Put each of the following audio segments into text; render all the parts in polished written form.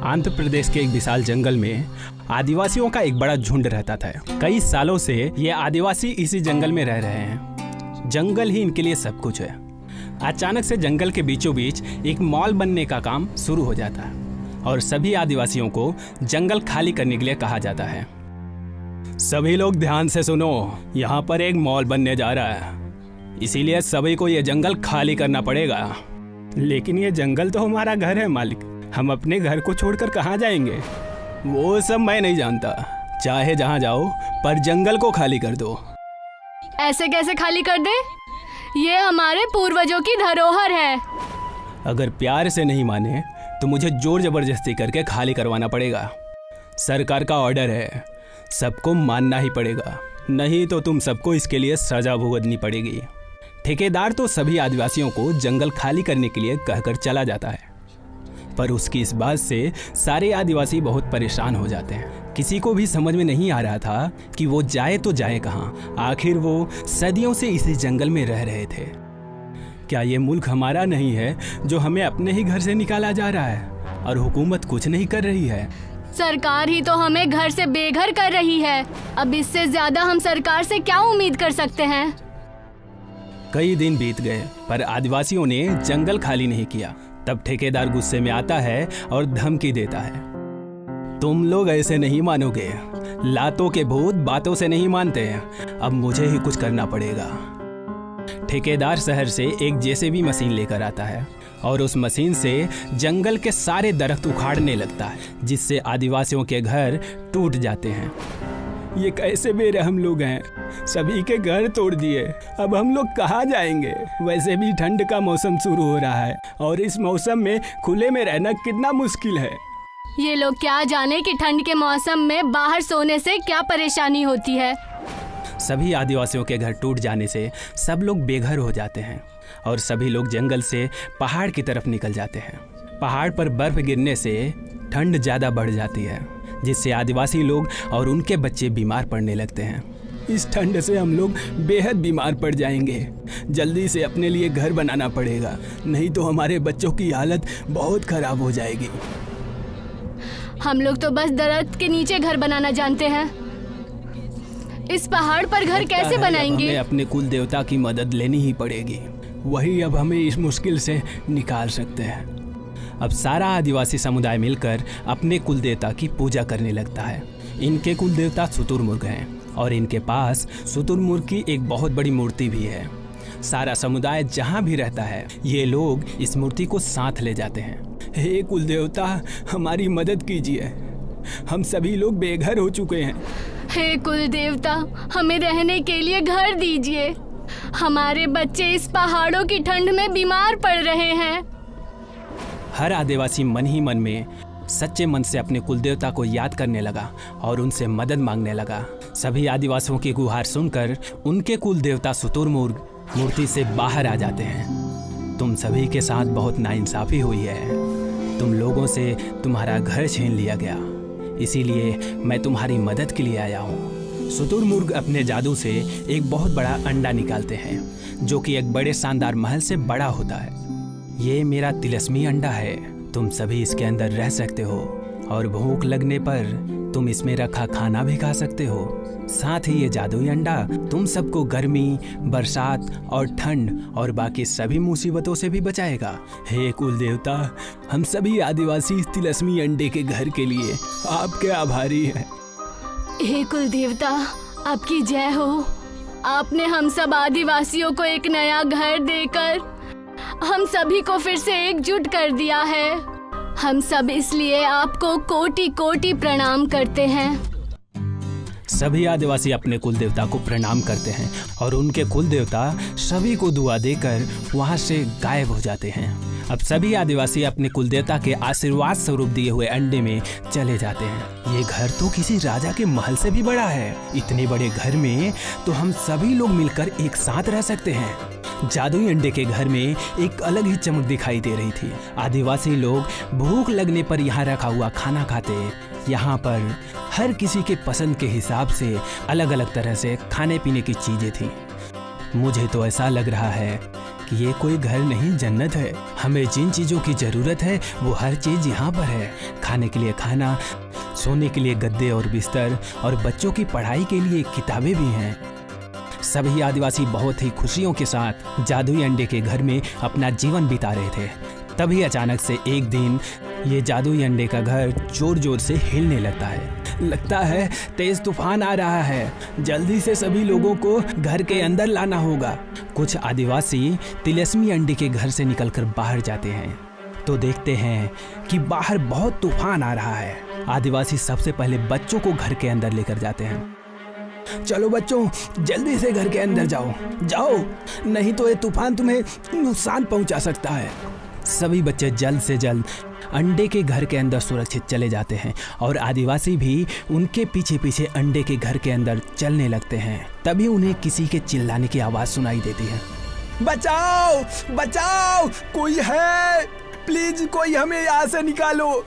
आंध्र प्रदेश के एक विशाल जंगल में आदिवासियों का एक बड़ा झुंड रहता था। कई सालों से ये आदिवासी इसी जंगल में रह रहे हैं। जंगल ही इनके लिए सब कुछ है। अचानक से जंगल के बीचों बीच एक मॉल बनने का काम शुरू हो जाता है और सभी आदिवासियों को जंगल खाली करने के लिए कहा जाता है। सभी लोग ध्यान से सुनो, यहाँ पर एक मॉल बनने जा रहा है, इसीलिए सभी को ये जंगल खाली करना पड़ेगा। लेकिन ये जंगल तो हमारा घर है मालिक, हम अपने घर को छोड़कर कहाँ जाएंगे? वो सब मैं नहीं जानता, चाहे जहाँ जाओ पर जंगल को खाली कर दो। ऐसे कैसे खाली कर दे? ये हमारे पूर्वजों की धरोहर है। अगर प्यार से नहीं माने तो मुझे जोर जबरदस्ती करके खाली करवाना पड़ेगा। सरकार का ऑर्डर है, सबको मानना ही पड़ेगा, नहीं तो तुम सबको इसके लिए सजा भुगतनी पड़ेगी। ठेकेदार तो सभी आदिवासियों को जंगल खाली करने के लिए कहकर चला जाता है, पर उसकी इस बात से सारे आदिवासी बहुत परेशान हो जाते हैं। किसी को भी समझ में नहीं आ रहा था कि वो जाए तो जाए कहाँ। आखिर वो सदियों से इसी जंगल में रह रहे थे। क्या ये मुल्क हमारा नहीं है जो हमें अपने ही घर से निकाला जा रहा है और हुकूमत कुछ नहीं कर रही है? सरकार ही तो हमें घर से बेघर कर रही है। अब इससे ज्यादा हम सरकार से क्या उम्मीद कर सकते हैं? कई दिन बीत गए पर आदिवासियों ने जंगल खाली नहीं किया। तब ठेकेदार गुस्से में आता है और धमकी देता है, तुम लोग ऐसे नहीं मानोगे, लातों के भूत बातों से नहीं मानते, अब मुझे ही कुछ करना पड़ेगा। ठेकेदार शहर से एक जेसीबी मशीन लेकर आता है और उस मशीन से जंगल के सारे दरख्त उखाड़ने लगता है, जिससे आदिवासियों के घर टूट जाते हैं। ये कैसे बेरहम लोग हैं, सभी के घर तोड़ दिए, अब हम लोग कहाँ जाएंगे? वैसे भी ठंड का मौसम शुरू हो रहा है और इस मौसम में खुले में रहना कितना मुश्किल है। ये लोग क्या जाने कि ठंड के मौसम में बाहर सोने से क्या परेशानी होती है। सभी आदिवासियों के घर टूट जाने से सब लोग बेघर हो जाते हैं और सभी लोग जंगल से पहाड़ की तरफ निकल जाते हैं। पहाड़ पर बर्फ गिरने से ठंड ज़्यादा बढ़ जाती है, जिससे आदिवासी लोग और उनके बच्चे बीमार पड़ने लगते हैं। इस ठंड से हम लोग बेहद बीमार पड़ जाएंगे, जल्दी से अपने लिए घर बनाना पड़ेगा, नहीं तो हमारे बच्चों की हालत बहुत खराब हो जाएगी। हम लोग तो बस दरख्त के नीचे घर बनाना जानते हैं, इस पहाड़ पर घर कैसे बनाएंगे? हमें अपने कुल देवता की मदद लेनी ही पड़ेगी, वही अब हमें इस मुश्किल से निकाल सकते हैं। अब सारा आदिवासी समुदाय मिलकर अपने कुल देवता की पूजा करने लगता है। इनके कुल देवता शुतुरमुर्ग हैं और इनके पास शुतुरमुर्ग की एक बहुत बड़ी मूर्ति भी है। सारा समुदाय जहाँ भी रहता है, ये लोग इस मूर्ति को साथ ले जाते हैं। हे कुल देवता, हमारी मदद कीजिए, हम सभी लोग बेघर हो चुके हैं। हे कुल देवता, हमें रहने के लिए घर दीजिए, हमारे बच्चे इस पहाड़ों की ठंड में बीमार पड़ रहे हैं। हर आदिवासी मन ही मन में सच्चे मन से अपने कुलदेवता को याद करने लगा और उनसे मदद मांगने लगा। सभी आदिवासियों की गुहार सुनकर उनके कुलदेवता शुतुरमुर्ग मूर्ति से बाहर आ जाते हैं। तुम सभी के साथ बहुत नाइंसाफी हुई है, तुम लोगों से तुम्हारा घर छीन लिया गया, इसीलिए मैं तुम्हारी मदद के लिए आया हूँ। शुतुरमुर्ग अपने जादू से एक बहुत बड़ा अंडा निकालते हैं, जो कि एक बड़े शानदार महल से बड़ा होता है। ये मेरा तिलस्मी अंडा है, तुम सभी इसके अंदर रह सकते हो और भूख लगने पर तुम इसमें रखा खाना भी खा सकते हो। साथ ही ये जादुई अंडा तुम सबको गर्मी, बरसात और ठंड और बाकी सभी मुसीबतों से भी बचाएगा। हे कुल देवता, हम सभी आदिवासी इस तिलस्मी अंडे के घर के लिए आपके आभारी हैं। हे कुल देवता, आपकी जय हो। आपने हम सब आदिवासियों को एक नया घर देकर हम सभी को फिर से एकजुट कर दिया है। हम सब इसलिए आपको कोटि कोटि प्रणाम करते हैं। सभी आदिवासी अपने कुल देवता को प्रणाम करते हैं और उनके कुल देवता सभी को दुआ देकर वहां से गायब हो जाते हैं। अब सभी आदिवासी अपने कुल देवता के आशीर्वाद स्वरूप दिए हुए अंडे में चले जाते हैं। ये घर तो किसी राजा के महल से भी बड़ा है। इतने बड़े घर में तो हम सभी लोग मिलकर एक साथ रह सकते हैं। जादुई अंडे के घर में एक अलग ही चमक दिखाई दे रही थी। आदिवासी लोग भूख लगने पर यहाँ रखा हुआ खाना खाते। यहाँ पर हर किसी के पसंद के हिसाब से अलग अलग तरह से खाने पीने की चीजें थी। मुझे तो ऐसा लग रहा है कि ये कोई घर नहीं जन्नत है। हमें जिन चीज़ों की ज़रूरत है वो हर चीज़ यहाँ पर है। खाने के लिए खाना, सोने के लिए गद्दे और बिस्तर, और बच्चों की पढ़ाई के लिए किताबें भी हैं। सभी आदिवासी बहुत ही खुशियों के साथ जादुई अंडे के घर में अपना जीवन बिता रहे थे। तभी अचानक से एक दिन ये जादुई अंडे का घर जोर जोर से हिलने लगता है तेज तूफान आ रहा है। जल्दी से सभी लोगों को घर के अंदर लाना होगा। कुछ आदिवासी तिलस्मी अंडे के घर से निकलकर बाहर जाते हैं तो देखते हैं कि बाहर बहुत तूफान आ रहा है। आदिवासी सबसे पहले बच्चों को घर के अंदर लेकर जाते हैं। चलो बच्चों, जल्दी से घर के अंदर जाओ, नहीं तो ये तूफान तुम्हें नुकसान पहुंचा सकता है। सभी बच्चे जल्द से जल्द अंडे के घर के अंदर सुरक्षित चले जाते हैं और आदिवासी भी उनके पीछे पीछे अंडे के घर के अंदर चलने लगते हैं। तभी उन्हें किसी के चिल्लाने की आवाज़ सुनाई देती है। बचाओ, कोई है, प्लीज कोई हमें यहाँ से निकालो।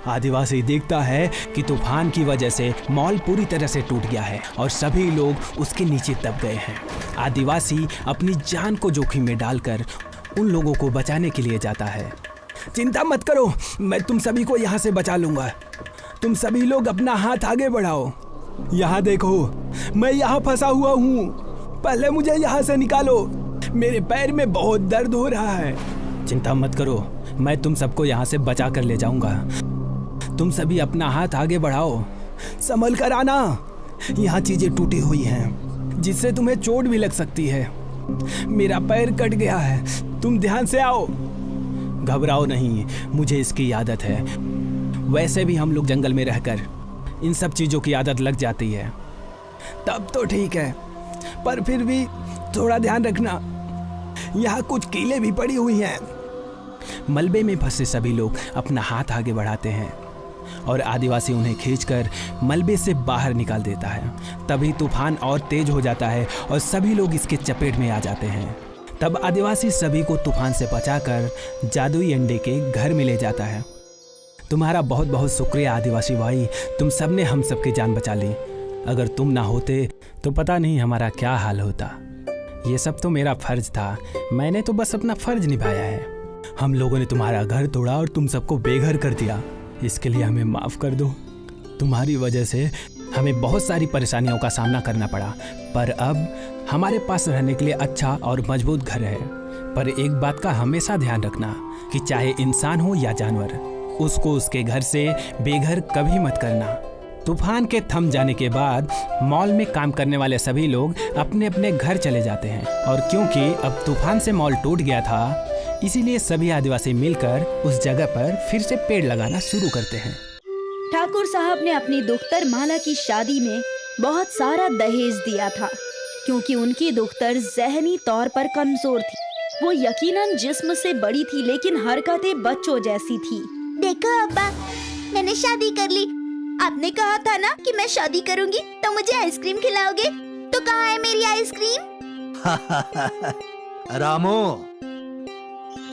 आदिवासी देखता है कि तूफान की वजह से मॉल पूरी तरह से टूट गया है और सभी लोग उसके नीचे दब गए हैं। आदिवासी अपनी जान को जोखिम में डालकर उन लोगों को बचाने के लिए जाता है। चिंता मत करो, मैं तुम सभी को यहाँ से बचा लूंगा। तुम सभी लोग अपना हाथ आगे बढ़ाओ। यहाँ देखो, मैं यहाँ फंसा हुआ हूँ, पहले मुझे यहाँ से निकालो, मेरे पैर में बहुत दर्द हो रहा है। चिंता मत करो, मैं तुम सबको यहाँ से बचा कर ले जाऊंगा। तुम सभी अपना हाथ आगे बढ़ाओ, संभल कर आना। यहाँ चीजें टूटी हुई हैं जिससे तुम्हें चोट भी लग सकती है। मेरा पैर कट गया है, तुम ध्यान से आओ। घबराओ नहीं, मुझे इसकी आदत है। वैसे भी हम लोग जंगल में रहकर इन सब चीज़ों की आदत लग जाती है। तब तो ठीक है, पर फिर भी थोड़ा ध्यान रखना, यहाँ कुछ कीलें भी पड़ी हुई हैं। मलबे में फंसे सभी लोग अपना हाथ आगे बढ़ाते हैं और आदिवासी उन्हें खींचकर मलबे से बाहर निकाल देता है। तभी तूफान और तेज हो जाता है और सभी लोग इसके चपेट में आ जाते हैं। तब आदिवासी सभी को तूफान से बचाकर जादुई अंडे के घर में ले जाता है। तुम्हारा बहुत बहुत शुक्रिया आदिवासी भाई, तुम सब ने हम सबकी जान बचा ली। अगर तुम ना होते तो पता नहीं हमारा क्या हाल होता। ये सब तो मेरा फर्ज था, मैंने तो बस अपना फर्ज निभाया है। हम लोगों ने तुम्हारा घर तोड़ा और तुम सबको बेघर कर दिया, इसके लिए हमें माफ़ कर दो। तुम्हारी वजह से हमें बहुत सारी परेशानियों का सामना करना पड़ा, पर अब हमारे पास रहने के लिए अच्छा और मजबूत घर है। पर एक बात का हमेशा ध्यान रखना कि चाहे इंसान हो या जानवर, उसको उसके घर से बेघर कभी मत करना। तूफान के थम जाने के बाद मॉल में काम करने वाले सभी लोग अपने अपने घर चले जाते हैं और क्योंकि अब तूफान से मॉल टूट गया था, इसीलिए सभी आदिवासी मिलकर उस जगह पर फिर से पेड़ लगाना शुरू करते हैं। ठाकुर साहब ने अपनी दुख्तर माला की शादी में बहुत सारा दहेज दिया था क्योंकि उनकी दुख्तर ज़हनी तौर पर कमजोर थी। वो यकीनन जिस्म से बड़ी थी लेकिन हरकतें बच्चों जैसी थी। देखो अब्बा, मैंने शादी कर ली। आपने कहा था ना कि मैं शादी करूंगी तो मुझे आइसक्रीम खिलाओगे, तो कहाँ है मेरी आइसक्रीम? रामू,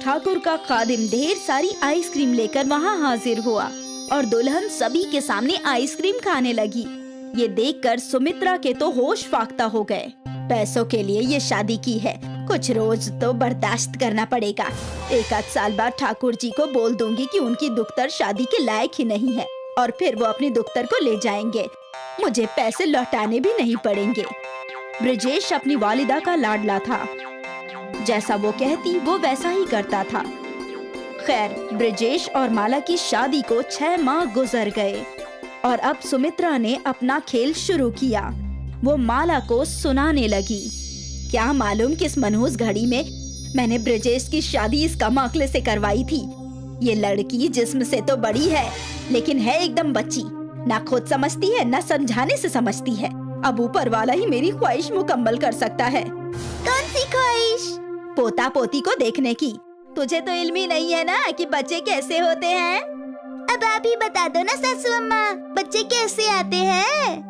ठाकुर का खादिम ढेर सारी आइसक्रीम लेकर वहाँ हाजिर हुआ और दुल्हन सभी के सामने आइसक्रीम खाने लगी। ये देखकर सुमित्रा के तो होश फाख्ता हो गए। पैसों के लिए ये शादी की है, कुछ रोज तो बर्दाश्त करना पड़ेगा। एक आध साल बाद ठाकुर जी को बोल दूंगी कि उनकी दुख्तर शादी के लायक ही नहीं है और फिर वो अपनी दुख्तर को ले जाएंगे। मुझे पैसे लौटाने भी नहीं पड़ेंगे। ब्रजेश अपनी वालिदा का लाडला था, जैसा वो कहती वो वैसा ही करता था। खैर, ब्रजेश और माला की शादी को 6 माह गुजर गए और अब सुमित्रा ने अपना खेल शुरू किया। वो माला को सुनाने लगी, क्या मालूम किस मनहूस घड़ी में मैंने ब्रजेश की शादी इस कमाकले से करवाई थी। ये लड़की जिस्म से तो बड़ी है लेकिन है एकदम बच्ची, ना खुद समझती है ना समझाने से समझती है। अब ऊपर वाला ही मेरी ख्वाहिश मुकम्मल कर सकता है। कौन सी ख्वाहिश? पोता पोती को देखने की। तुझे तो इल्म ही नहीं है ना कि बच्चे कैसे होते हैं। अब आप ही बता दो ना सासू अम्मा, बच्चे कैसे आते हैं?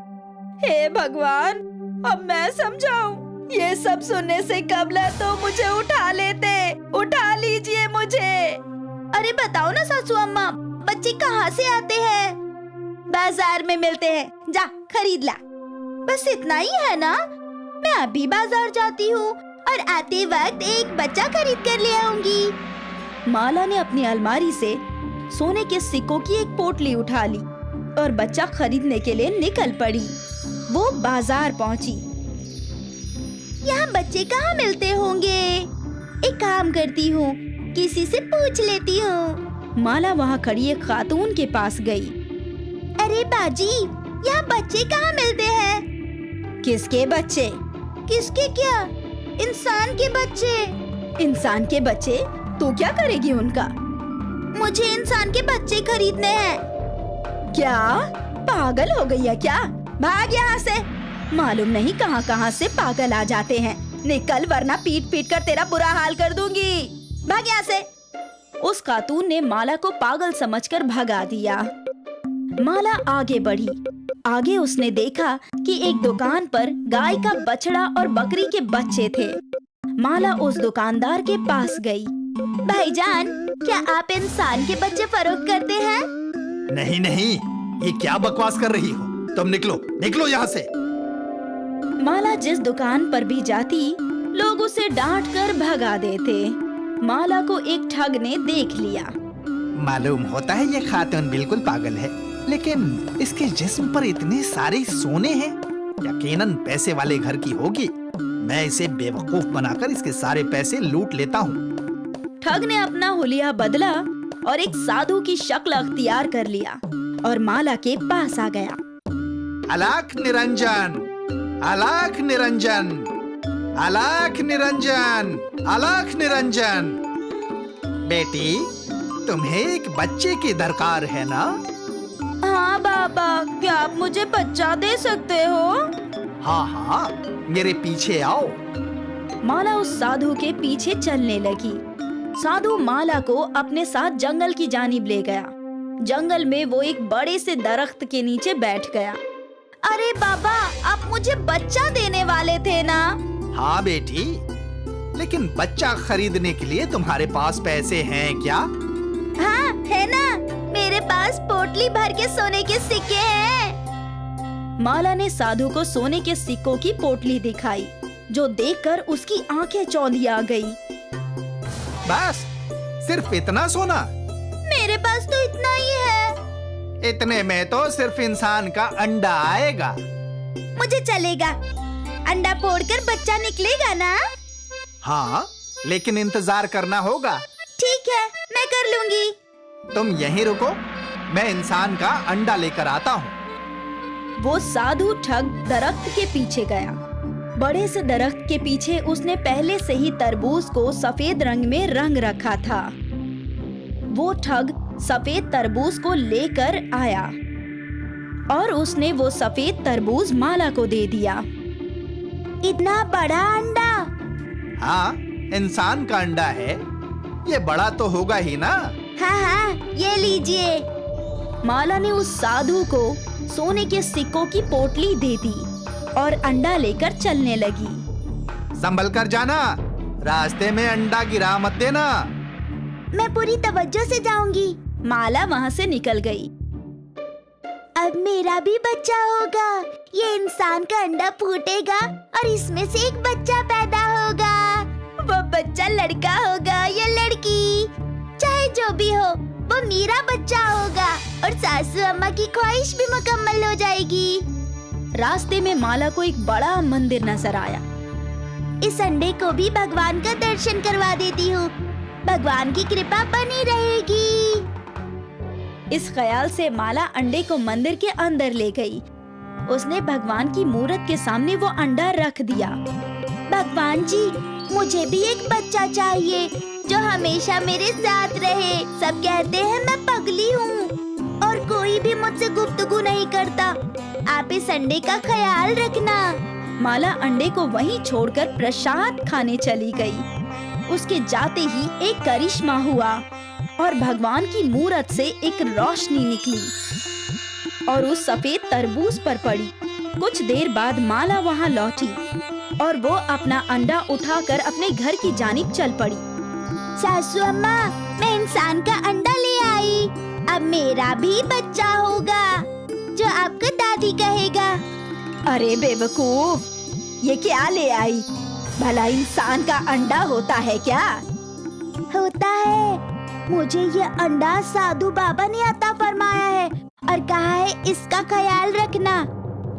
हे भगवान, अब मैं समझाऊं? ये सब सुनने से कबला तो मुझे उठा लेते। उठा लीजिए मुझे। अरे बताओ ना सासू अम्मा, बच्चे कहाँ से आते हैं? बाजार में मिलते हैं, जा खरीद ला। बस इतना ही है ना? मैं अभी बाजार जाती हूँ, और आते वक्त एक बच्चा खरीद कर ले आऊंगी। माला ने अपनी अलमारी से सोने के सिक्कों की एक पोटली उठा ली और बच्चा खरीदने के लिए निकल पड़ी। वो बाजार पहुंची। यहाँ बच्चे कहाँ मिलते होंगे? एक काम करती हूँ, किसी से पूछ लेती हूँ। माला वहाँ खड़ी एक खातून के पास गई। अरे बाजी, यहाँ बच्चे कहाँ मिलते हैं? किसके बच्चे? किसके क्या? इंसान के बच्चे। इंसान के बच्चे? तू क्या करेगी उनका? मुझे इंसान के बच्चे खरीदने हैं। क्या पागल हो गई है क्या? भाग यहाँ से। मालूम नहीं कहाँ कहाँ से पागल आ जाते हैं। निकल वरना पीट पीट कर तेरा बुरा हाल कर दूंगी। भाग यहाँ से। उस खातून ने माला को पागल समझकर भगा दिया। माला आगे बढ़ी। आगे उसने देखा कि एक दुकान पर गाय का बछड़ा और बकरी के बच्चे थे। माला उस दुकानदार के पास गई। भाईजान, क्या आप इंसान के बच्चे फरोख्त करते हैं? नहीं नहीं, ये क्या बकवास कर रही हो? तुम निकलो, निकलो यहाँ से। माला जिस दुकान पर भी जाती, लोग उसे डांट कर भगा देते। माला को एक ठग ने देख लिया। मालूम होता है ये खातून बिल्कुल पागल है, लेकिन इसके जिस्म पर इतने सारे सोने हैं, यकीनन पैसे वाले घर की होगी। मैं इसे बेवकूफ बनाकर इसके सारे पैसे लूट लेता हूँ। ठग ने अपना हुलिया बदला और एक साधु की शक्ल अख्तियार कर लिया और माला के पास आ गया। अलख निरंजन, अलख निरंजन, अलख निरंजन, अलख निरंजन। बेटी, तुम्हें एक बच्चे की दरकार है ना? हाँ बाबा, क्या आप मुझे बच्चा दे सकते हो? हाँ हाँ, मेरे पीछे आओ। माला उस साधु के पीछे चलने लगी। साधु माला को अपने साथ जंगल की जानिब ले गया। जंगल में वो एक बड़े से दरख्त के नीचे बैठ गया। अरे बाबा, आप मुझे बच्चा देने वाले थे ना? हाँ बेटी, लेकिन बच्चा खरीदने के लिए तुम्हारे पास पैसे हैं क्या? हाँ है ना, मेरे पास पोटली भर के सोने के सिक्के हैं। माला ने साधु को सोने के सिक्कों की पोटली दिखाई, जो देखकर उसकी आंखें चौंधी आ गई। बस सिर्फ इतना सोना? मेरे पास तो इतना ही है। इतने में तो सिर्फ इंसान का अंडा आएगा। मुझे चलेगा, अंडा फोड़कर बच्चा निकलेगा ना? हाँ, लेकिन इंतजार करना होगा। ठीक है, मैं कर लूंगी। तुम यहीं रुको, मैं इंसान का अंडा लेकर आता हूँ। वो साधु ठग दरख्त के पीछे गया। बड़े से दरख्त के पीछे उसने पहले से ही तरबूज को सफेद रंग में रंग रखा था। वो ठग सफेद तरबूज को लेकर आया और उसने वो सफेद तरबूज माला को दे दिया। इतना बड़ा अंडा? हाँ, इंसान का अंडा है, ये बड़ा तो होगा ही ना। हाँ हाँ, ये लीजिए। माला ने उस साधु को सोने के सिक्कों की पोटली दे दी और अंडा लेकर चलने लगी। संभल कर जाना, रास्ते में अंडा गिरा मत देना। मैं पूरी तवज्जो से जाऊंगी। माला वहाँ से निकल गई। अब मेरा भी बच्चा होगा। ये इंसान का अंडा फूटेगा और इसमें से एक बच्चा पैदा होगा। वो बच्चा लड़का होगा या लड़की, चाहे जो भी हो, वो मेरा बच्चा होगा और सासू अम्मा की ख्वाहिश भी मुकम्मल हो जाएगी। रास्ते में माला को एक बड़ा मंदिर नजर आया। इस अंडे को भी भगवान का दर्शन करवा देती हूँ, भगवान की कृपा बनी रहेगी। इस ख्याल से माला अंडे को मंदिर के अंदर ले गई। उसने भगवान की मूरत के सामने वो अंडा रख दिया। भगवान जी, मुझे भी एक बच्चा चाहिए जो हमेशा मेरे साथ रहे। सब कहते हैं मैं पगली हूँ और कोई भी मुझसे गुफ्तगू नहीं करता। आप इस अंडे का ख्याल रखना। माला अंडे को वहीं छोड़कर प्रसाद खाने चली गई। उसके जाते ही एक करिश्मा हुआ और भगवान की मूरत से एक रोशनी निकली और उस सफेद तरबूज पर पड़ी। कुछ देर बाद माला वहाँ लौटी और वो अपना अंडा उठाकर अपने घर की जानिब चल पड़ी। सासू अम्मा, मैं इंसान का अंडा ले आई। अब मेरा भी बच्चा होगा जो आपको दादी कहेगा। अरे बेवकूफ, ये क्या ले आई? भला इंसान का अंडा होता है क्या? होता है। मुझे ये अंडा साधु बाबा ने अता फरमाया है और कहा है इसका ख्याल रखना।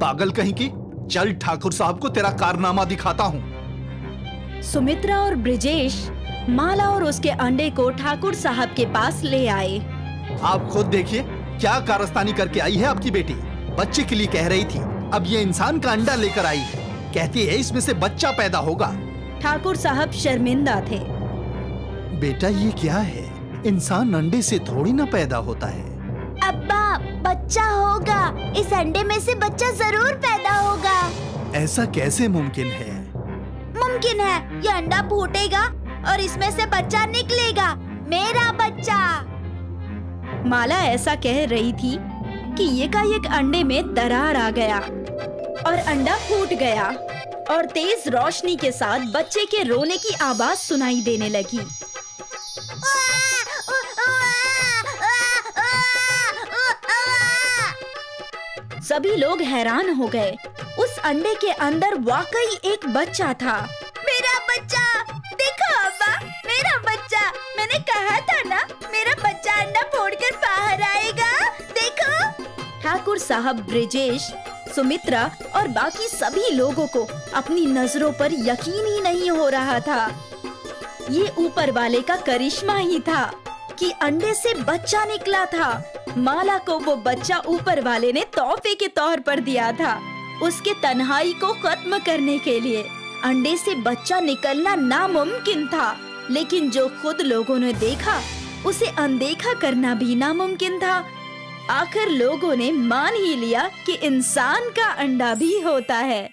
पागल कहीं की, चल ठाकुर साहब को तेरा कारनामा दिखाता हूँ। सुमित्रा और ब्रिजेश माला और उसके अंडे को ठाकुर साहब के पास ले आए। आप खुद देखिए क्या कारस्तानी करके आई है आपकी बेटी। बच्चे के लिए कह रही थी, अब ये इंसान का अंडा लेकर आई है। कहती है इसमें से बच्चा पैदा होगा। ठाकुर साहब शर्मिंदा थे। बेटा ये क्या है, इंसान अंडे से थोड़ी ना पैदा होता है। अब्बा बच्चा होगा, इस अंडे में से बच्चा जरूर पैदा होगा। ऐसा कैसे मुमकिन है? मुमकिन है, ये अंडा फूटेगा और इसमें से बच्चा निकलेगा, मेरा बच्चा। माला ऐसा कह रही थी कि एकाएक अंडे में दरार आ गया और अंडा फूट गया और तेज रोशनी के साथ बच्चे के रोने की आवाज सुनाई देने लगी। सभी लोग हैरान हो गए। उस अंडे के अंदर वाकई एक बच्चा था। मेरा बच्चा, देखो अब्बा, मेरा बच्चा। मैंने कहा था ना, मेरा बच्चा अंडा फोड़कर बाहर आएगा, देखो। ठाकुर साहब, ब्रिजेश, सुमित्रा और बाकी सभी लोगों को अपनी नजरों पर यकीन ही नहीं हो रहा था। ये ऊपर वाले का करिश्मा ही था कि अंडे से बच्चा निकला था। माला को वो बच्चा ऊपर वाले ने तोहफे के तौर पर दिया था, उसके तन्हाई को खत्म करने के लिए। अंडे से बच्चा निकलना नामुमकिन था, लेकिन जो खुद लोगों ने देखा उसे अनदेखा करना भी नामुमकिन था। आखिर लोगों ने मान ही लिया कि इंसान का अंडा भी होता है।